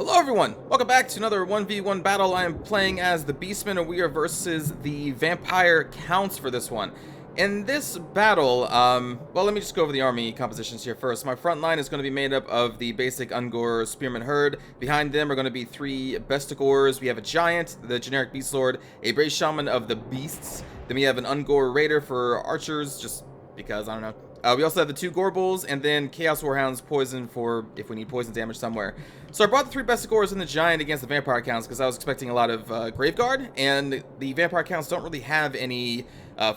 Hello everyone! Welcome back to another 1v1 battle. I am playing as the Beastman and we are versus the Vampire Counts for this one. In this battle, well, let me just go over the army compositions here first. My front line is going to be made up of the basic Ungor Spearman Herd. Behind them are going to be three Bestigors. We have a Giant, the generic Beast Lord, a Brave Shaman of the Beasts. Then we have an Ungor Raider for archers, just because, I don't know. We also have the two Gorbals, and then Chaos Warhounds poison for if we need poison damage somewhere. So I brought the three Bestigors and the Giant against the Vampire Counts because I was expecting a lot of Graveguard, and the Vampire Counts don't really have any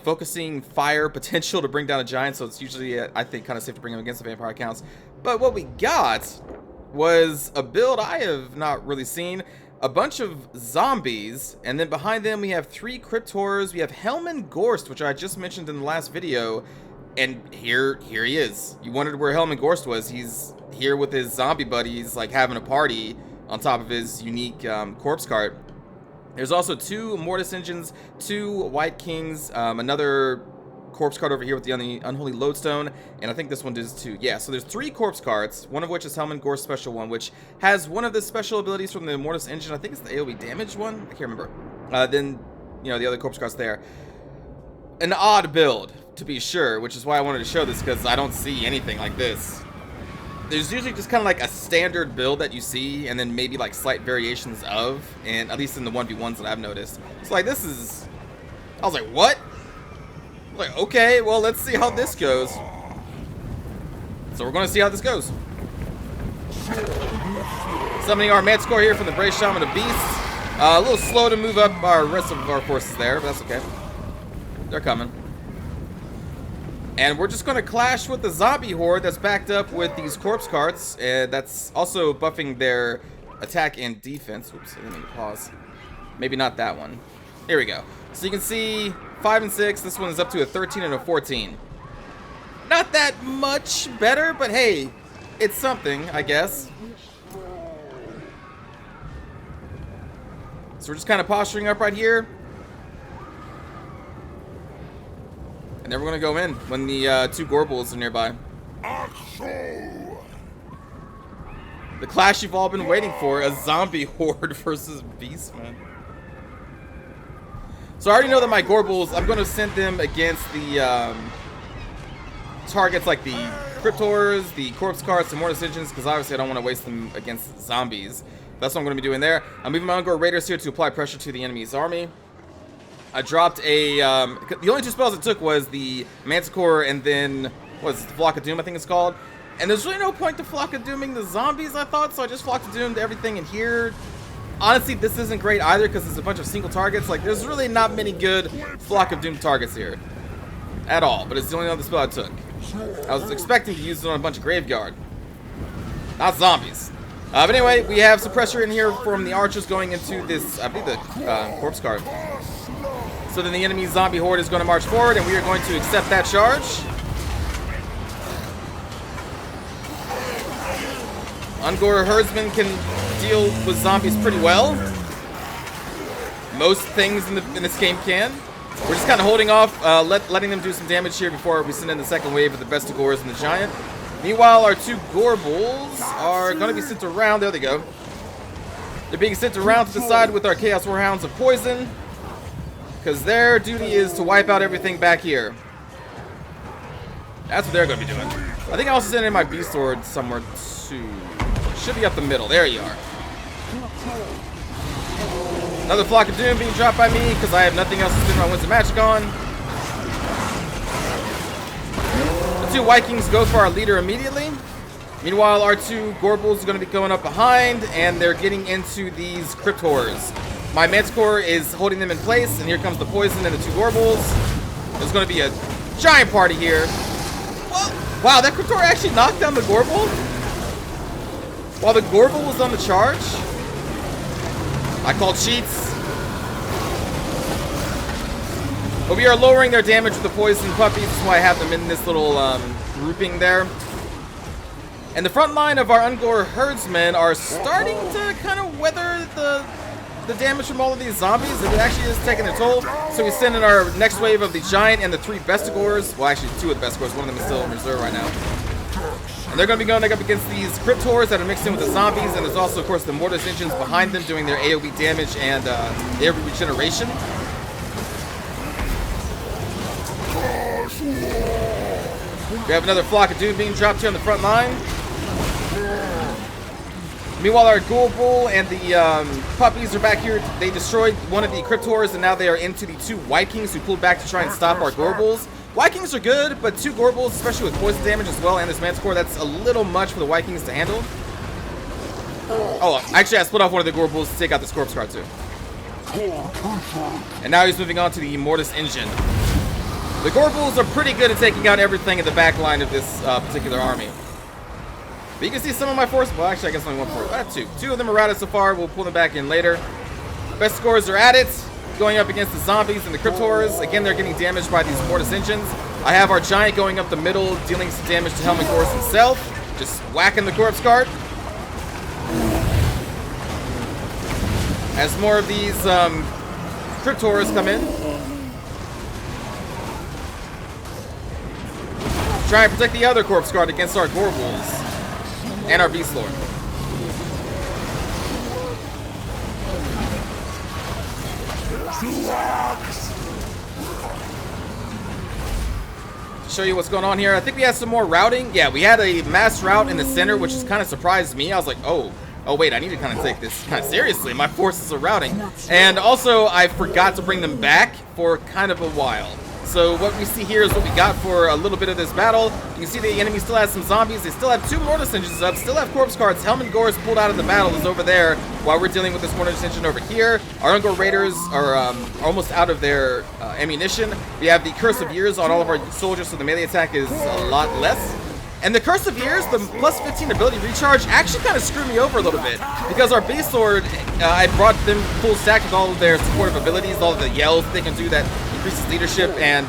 focusing fire potential to bring down a Giant, so it's usually, I think, kind of safe to bring them against the Vampire Counts. But what we got was a build I have not really seen. A bunch of zombies, and then behind them we have three Crypt Horrors. We have Helman Gorst, which I just mentioned in the last video. And here he is. You wondered where Helman Gorst was. He's here with his zombie buddies, like having a party on top of his unique corpse cart. There's also two Mortis Engines, two White Kings, another corpse cart over here with the Unholy Lodestone, and I think this one does too. Yeah, so there's three corpse carts, one of which is Helman Gorst's special one, which has one of the special abilities from the Mortis Engine. I think it's the AoE damage one. I can't remember. Then, you know, the other corpse carts there. An odd build, to be sure, which is why I wanted to show this, because I don't see anything like this. There's usually just kind of like a standard build that you see, and then maybe like slight variations of, and at least in the 1v1s that I've noticed. It's like, this is... I was like, what? I was like, okay, well, let's see how this goes. So we're going to see how this goes. Summoning our Manticore here from the Brave Shaman of Beasts. A little slow to move up our rest of our forces there, but that's okay. They're coming. And we're just going to clash with the zombie horde that's backed up with these corpse carts. That's also buffing their attack and defense. Oops, let me pause. Maybe not that one. Here we go. So you can see 5 and 6. This one is up to a 13 and a 14. Not that much better, but hey, it's something, I guess. So we're just kind of posturing up right here. And then we're going to go in when the two Gorbals are nearby. The clash you've all been waiting for, a zombie horde versus Beastman. So I already know that my Gorbals, I'm going to send them against the targets like the Crypt Horrors, the Corpse Carts, the Mortis Engines, because obviously I don't want to waste them against zombies. That's what I'm going to be doing there. I'm moving my Ungor Raiders here to apply pressure to the enemy's army. I dropped a, the only two spells it took was the Manticore and then, what is it, the Flock of Doom, I think it's called. And there's really no point to Flock of Dooming the zombies, I thought, so I just Flock of Doomed everything in here. Honestly, this isn't great either because it's a bunch of single targets. Like, there's really not many good Flock of Doom targets here. At all, but it's the only other spell I took. I was expecting to use it on a bunch of Graveguard. Not zombies. But anyway, we have some pressure in here from the archers going into this, I believe, the corpse cart. So then the enemy zombie horde is going to march forward, and we are going to accept that charge. Ungor herdsmen can deal with zombies pretty well. Most things in this game can. We're just kind of holding off, letting them do some damage here before we send in the second wave of the Bestigors and the Giant. Meanwhile, our two Gorbals are going to be sent around. There they go. They're being sent around to the side with our Chaos Warhounds of Poison, because their duty is to wipe out everything back here. That's what they're going to be doing. I think I also sent in my Beast Lord somewhere too. Should be up the middle. There you are. Another Flock of Doom being dropped by me because I have nothing else to spend my Winds of Magic on. The two Vikings go for our leader immediately. Meanwhile, our two Gorbals are going to be going up behind, and they're getting into these Crypt Horrors. My Manticore is holding them in place, and here comes the poison and the two Gorbals. There's going to be a giant party here. Whoa. Wow, that Crypt Horror actually knocked down the Gorbal? While the Gorbal was on the charge? I call cheats. But we are lowering their damage with the poison puppies. That's why I have them in this little grouping there. And the front line of our Ungor herdsmen are starting to kind of weather the damage from all of these zombies. It actually is taking a toll. So we send in our next wave of the Giant and the three Bestigors. Well, actually, two of the Bestigors. One of them is still in reserve right now. And they're going to be going up against these Cryptors that are mixed in with the zombies, and there's also, of course, the Mortis engines behind them doing their AoE damage and AoE regeneration. We have another flock of doom being dropped here on the front line. Meanwhile, our Ghoul Bull and the puppies are back here. They destroyed one of the Cryptors, and now they are into the 2 White Kings who pulled back to try and stop our Gorbals. White Kings are good, but 2 Gorbals, especially with poison damage as well, and this Manticore, that's a little much for the White Kings to handle. Oh, actually, I split off one of the Gorbals to take out this Corpse Guard too. And now he's moving on to the Mortis engine. The Gorbals are pretty good at taking out everything in the back line of this particular army. But you can see some of my forces. Well, actually, I guess only one force. I have 2. 2 of them are routed so far. We'll pull them back in later. Best scores are at it. Going up against the zombies and the Cryptors. Again, they're getting damaged by these Mortis engines. I have our Giant going up the middle, dealing some damage to Helmet Gorse himself. Just whacking the Corpse Guard. As more of these Cryptors come in. Try and protect the other Corpse Guard against our Gorbals. And our Beast Lord. To show you what's going on here, I think we had some more routing. Yeah, we had a mass rout in the center, which has kind of surprised me. I was like, oh wait, I need to kind of take this kind of seriously. My forces are routing. And also, I forgot to bring them back for kind of a while. So what we see here is what we got for a little bit of this battle. You can see the enemy still has some zombies. They still have 2 Mortis engines up, still have Corpse Guards. Helmet Gorse pulled out of the battle is over there while we're dealing with this Mortis engine over here. Our Ungor Raiders are almost out of their ammunition. We have the Curse of Years on all of our soldiers, so the melee attack is a lot less. And the Curse of Years, the plus 15 ability recharge, actually kind of screwed me over a little bit. Because our Beast Lord, I brought them full stack with all of their supportive abilities, all of the yells they can do that increases leadership and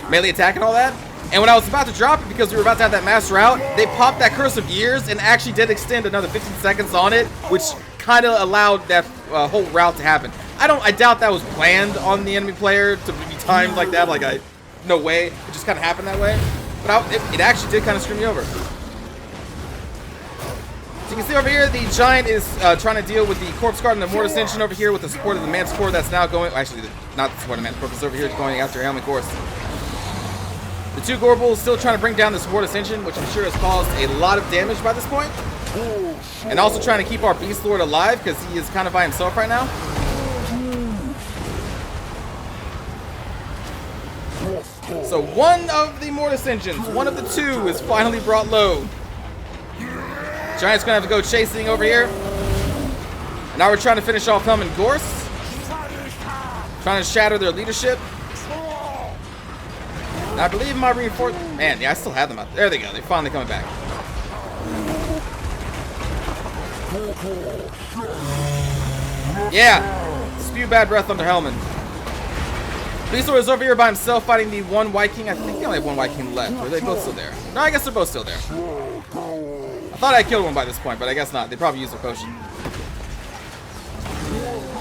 melee attack and all that. And when I was about to drop it, because we were about to have that mass rout, they popped that Curse of Years and actually did extend another 15 seconds on it, which kind of allowed that whole rout to happen. I doubt that was planned on the enemy player to be timed like that. Like, no way. It just kind of happened that way. But it actually did kind of screw me over. So you can see over here, the Giant is trying to deal with the Corpse Guard and the Mortis engine over here with the support of the Manticore that's now going... Actually, not the support of the Manticore, because over here is going after Helmet Gorse. The 2 Gorbals still trying to bring down this Mortis engine, which I'm sure has caused a lot of damage by this point. And also trying to keep our Beast Lord alive, because he is kind of by himself right now. So one of the Mortis engines, one of the 2, is finally brought low. Giant's gonna have to go chasing over here. And now we're trying to finish off Helmet Gorse. Trying to shatter their leadership. And I believe my reinforcement... Man, yeah, I still have them out there. There they go. They're finally coming back. Yeah. Spew bad breath on their helmet. Beast Lord is over here by himself fighting the 1 White King. I think they only have 1 White King left. Or are they both still there? No, I guess they're both still there. I thought I killed one by this point, but I guess not. They probably used their potion.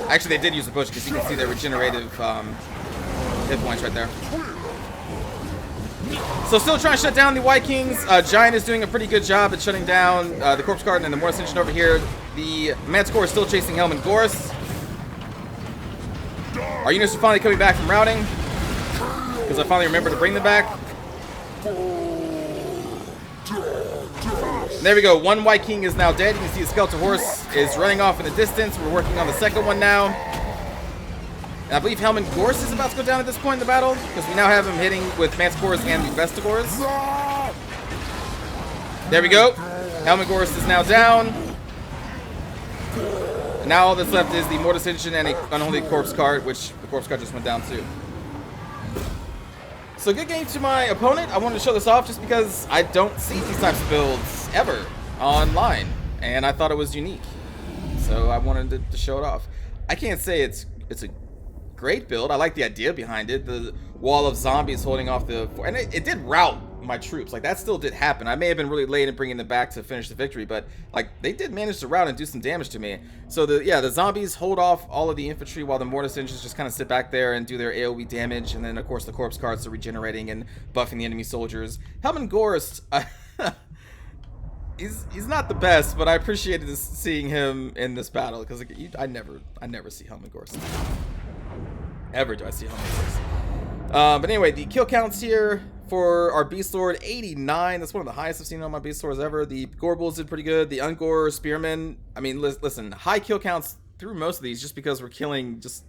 Actually, they did use the potion because you can see their regenerative hit points right there. So still trying to shut down the White Kings. Giant is doing a pretty good job at shutting down the Corpse Guard and the Mortis engine over here. The Manticore is still chasing Helmet Gorse. Our units are finally coming back from routing because I finally remembered to bring them back. And there we go. 1 White King is now dead. You can see the Skeletal Horse is running off in the distance. We're working on the second one now. And I believe Helmet Gorse is about to go down at this point in the battle because we now have him hitting with Manticores and the Vestigores. There we go. Helmet Gorse is now down. And now all that's left is the Mortis engine and an unholy Corpse Guard, which the Corpse Guard just went down too. So good game to my opponent. I wanted to show this off just because I don't see these types of builds ever online, and I thought it was unique. So I wanted to show it off. I can't say it's a great build. I like the idea behind it. The wall of zombies holding off the... And it did rout my troops. Like, that still did happen. I may have been really late in bringing them back to finish the victory, but like, they did manage to rout and do some damage to me. So the zombies hold off all of the infantry while the mortis engines just kind of sit back there and do their AoE damage, and then of course the corpse cards are regenerating and buffing the enemy soldiers. Helman Gorst, he's not the best, but I appreciated seeing him in this battle, because like, I never see Helman Gorst. Ever do I see Helman Gorst. But anyway, the kill counts here for our Beast Lord, 89. That's one of the highest I've seen on my Beast Lords ever. The Gorbals did pretty good. The Ungor Spearmen, I mean, listen, high kill counts through most of these just because we're killing just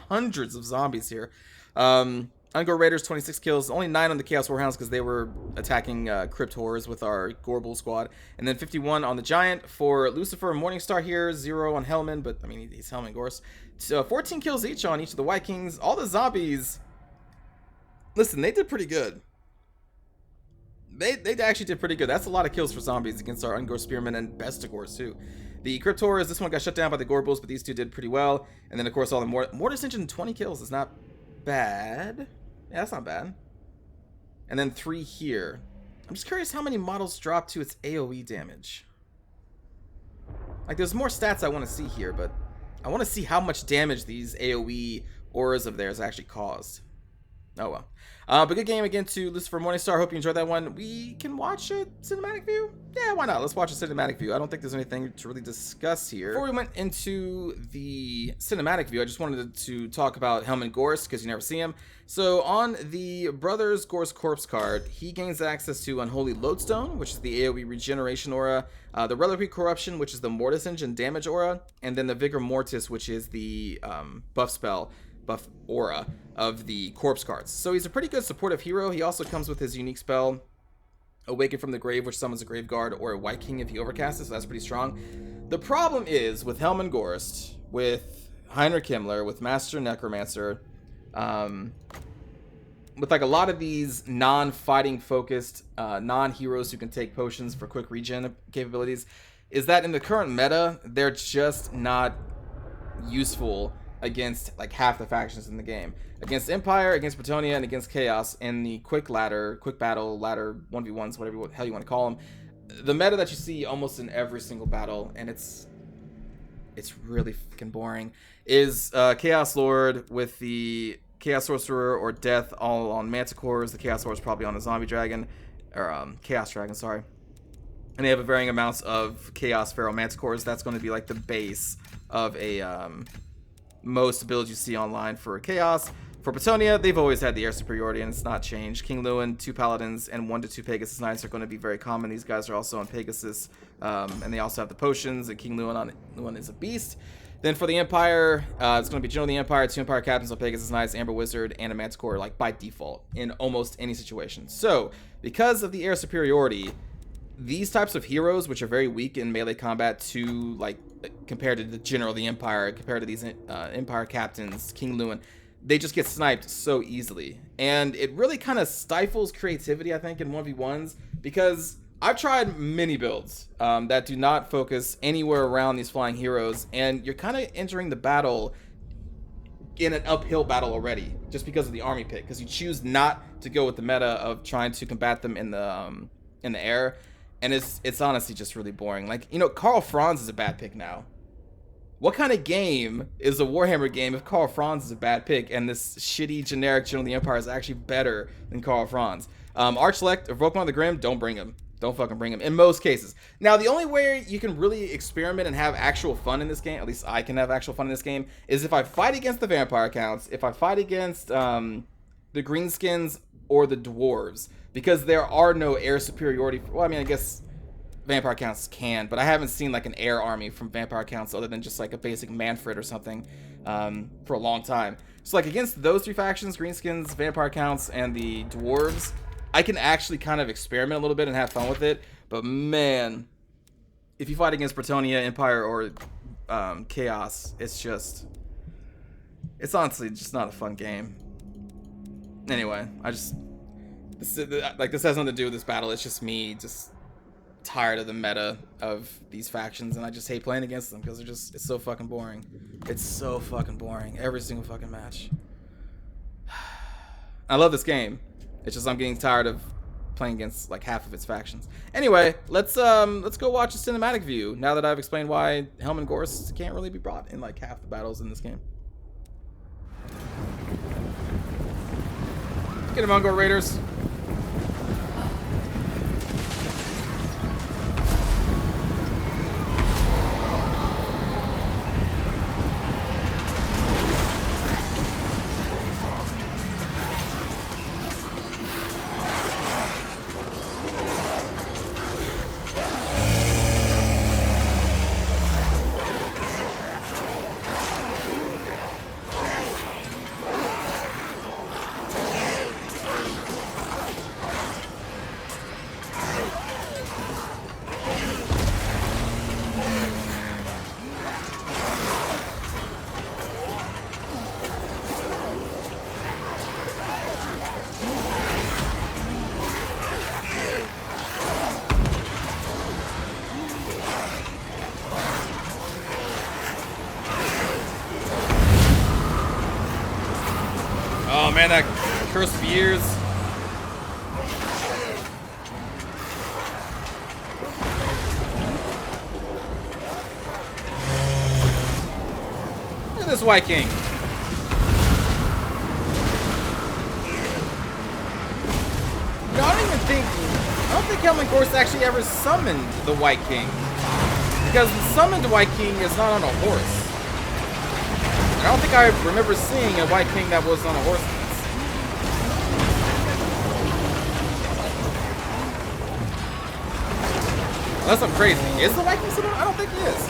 hundreds of zombies here. Ungor Raiders, 26 kills. Only 9 on the Chaos Warhounds because they were attacking Crypt Horrors with our Gorbal squad. And then 51 on the Giant. For Lucifer Morningstar here, 0 on Hellman, but I mean, he's Helman Gorst. So 14 kills each on each of the Vikings. All the zombies, listen, they did pretty good. They actually did pretty good. That's a lot of kills for zombies against our Ungor Spearmen and Bestigors too. The Crypt Horrors, this one got shut down by the Gorbals, but these two did pretty well. And then of course all the Mortis Engine, 20 kills is not bad. Yeah, that's not bad. And then 3 here. I'm just curious how many models drop to its AoE damage. Like, there's more stats I want to see here, but I want to see how much damage these AoE auras of theirs actually caused. Oh well. But good game again to Lucifer Morningstar. Hope you enjoyed that one. We can watch a cinematic view? Yeah, why not? Let's watch a cinematic view. I don't think there's anything to really discuss here. Before we went into the cinematic view, I just wanted to talk about Helman Gorst, because you never see him. So on the Brothers Gorst Corpse card, he gains access to Unholy Lodestone, which is the AoE regeneration aura, the Reliquary Corruption, which is the Mortis Engine damage aura, and then the Vigor Mortis, which is the buff aura of the corpse cards. So he's a pretty good supportive hero. He also comes with his unique spell, Awaken from the Grave, which summons a Grave Guard or a White King if you overcast it, so that's pretty strong. The problem is with Helman Gorst, with Heinrich Himmler, with Master Necromancer, with like a lot of these non-fighting focused non-heroes who can take potions for quick regen capabilities, is that in the current meta, they're just not useful against like half the factions in the game. Against Empire, against Bretonnia, and against Chaos in the quick battle ladder 1v1s, whatever the hell you want to call them. The meta that you see almost in every single battle, and it's really fucking boring, is Chaos Lord with the Chaos Sorcerer or Death all on Manticores. The Chaos Lord is probably on a Zombie Dragon, or Chaos Dragon, sorry. And they have a varying amounts of Chaos Pharaoh Manticores. That's going to be like the base of a most builds you see online for Chaos. For Bretonnia, they've always had the air superiority, and it's not changed. King Lewin, 2 Paladins, and 1 to 2 Pegasus Knights are going to be very common. These guys are also on Pegasus, and they also have the potions, and King Lewin is a beast. Then for the Empire, it's going to be General of the Empire, 2 Empire Captains on Pegasus Knights, Amber Wizard, and a Manticore, like by default, in almost any situation. So, because of the air superiority, these types of heroes, which are very weak in melee combat to, like, compared to the General of the Empire, compared to these Empire Captains, King Lewin, they just get sniped so easily. And it really kind of stifles creativity, I think, in 1v1s, because I've tried many builds that do not focus anywhere around these flying heroes, and you're kind of entering the battle in an uphill battle already, just because of the army pick, because you choose not to go with the meta of trying to combat them in the air, and it's honestly just really boring. Like, you know, Karl Franz is a bad pick now. What kind of game is a Warhammer game if Karl Franz is a bad pick and this shitty generic General of the Empire is actually better than Karl Franz? Archlect or Volkmar the Grim, don't bring him. Don't fucking bring him in most cases. Now, the only way you can really experiment and have actual fun in this game, at least I can have actual fun in this game, is if I fight against the vampire counts, if I fight against the greenskins or the dwarves, because there are no air superiority. Well, I mean, I guess vampire counts can, but I haven't seen like an air army from vampire counts other than just like a basic Manfred or something for a long time. So like against those 3 factions, greenskins, vampire counts, and the dwarves, I can actually kind of experiment a little bit and have fun with it. But man, if you fight against Bretonnia, Empire, or Chaos, it's honestly just not a fun game. Anyway, this has nothing to do with this battle. It's just me just tired of the meta of these factions, and I just hate playing against them because it's so fucking boring. It's so fucking boring every single fucking match. I love this game. It's just I'm getting tired of playing against like half of its factions. Anyway, let's go watch a cinematic view now that I've explained why Helm and Gorse can't really be brought in like half the battles in this game. Get him on, Gore Raiders. Oh man, that cursed years. Look at this White King. No, I don't think Helm and Gorse actually ever summoned the White King. Because the summoned White King is not on a horse. I don't think I remember seeing a White King that was on a horse. Unless I'm crazy. Is the White King still on? I don't think he is.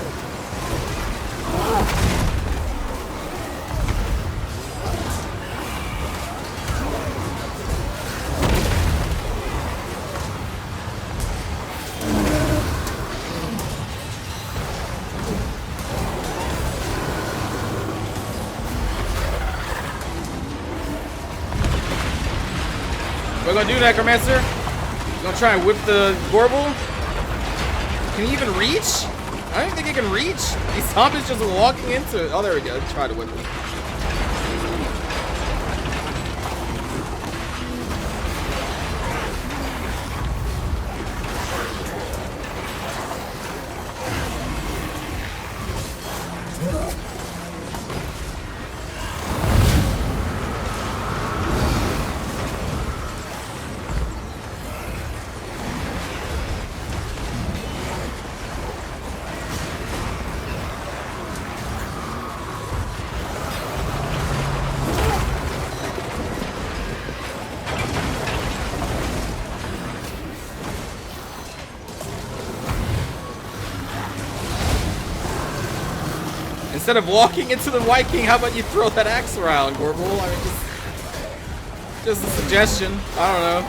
What are you gonna do, Necromancer? You gonna try and whip the Gorble? Can he even reach? I don't even think he can reach. These zombies just walking into it. Oh, there we go. Try to whip him. Instead of walking into the White King, how about you throw that axe around, Gorble? I mean, just a suggestion. I don't know.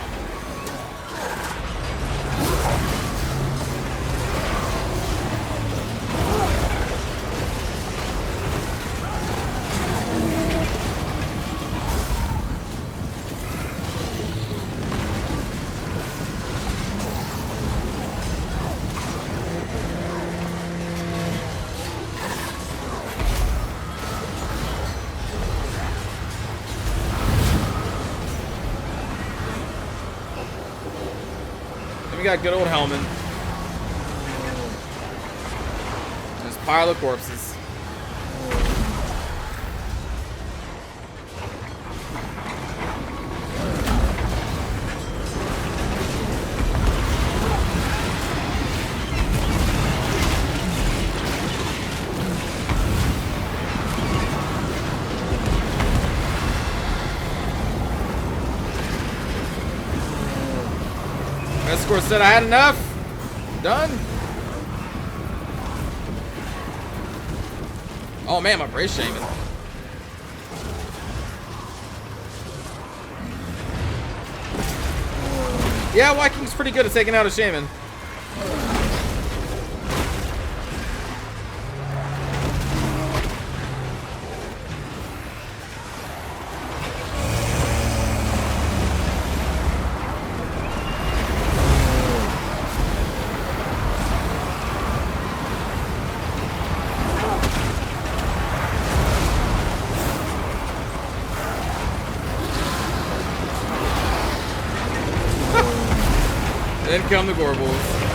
We got good old Hellman. This pile of corpses. Escort said I had enough. Done. Oh man, my brace shaman. Yeah, White King's pretty good at taking out a shaman. Then come the Gorbals.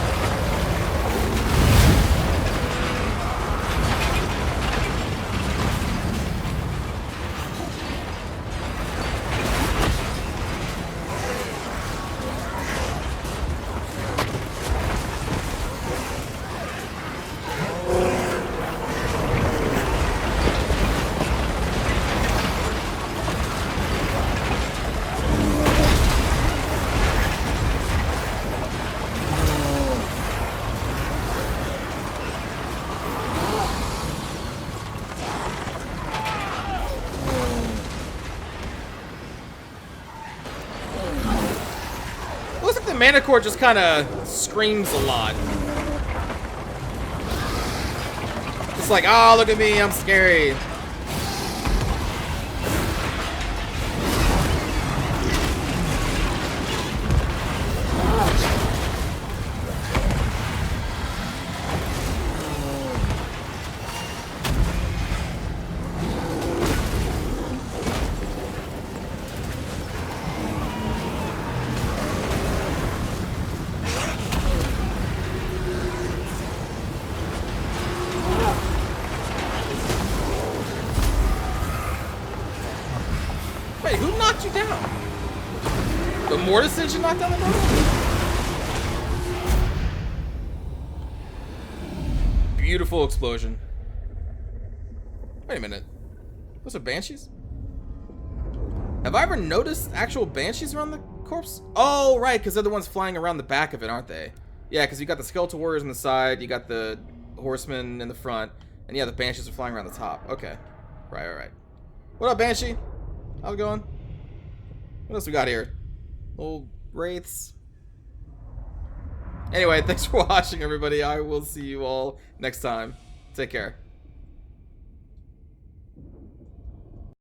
Looks like the mana core just kind of screams a lot. It's like, oh, look at me, I'm scary. Wait, who knocked you down? The mortis engine knocked down the mortis? Beautiful explosion. Wait a minute. Those are banshees? Have I ever noticed actual banshees around the corpse? Oh, right, because they're the ones flying around the back of it, aren't they? Yeah, because you got the skeletal warriors on the side, you got the horsemen in the front, and yeah, the banshees are flying around the top. Okay. Right. What up, Banshee? How's it going? What else we got here? Little wraiths. Anyway, thanks for watching, everybody. I will see you all next time. Take care.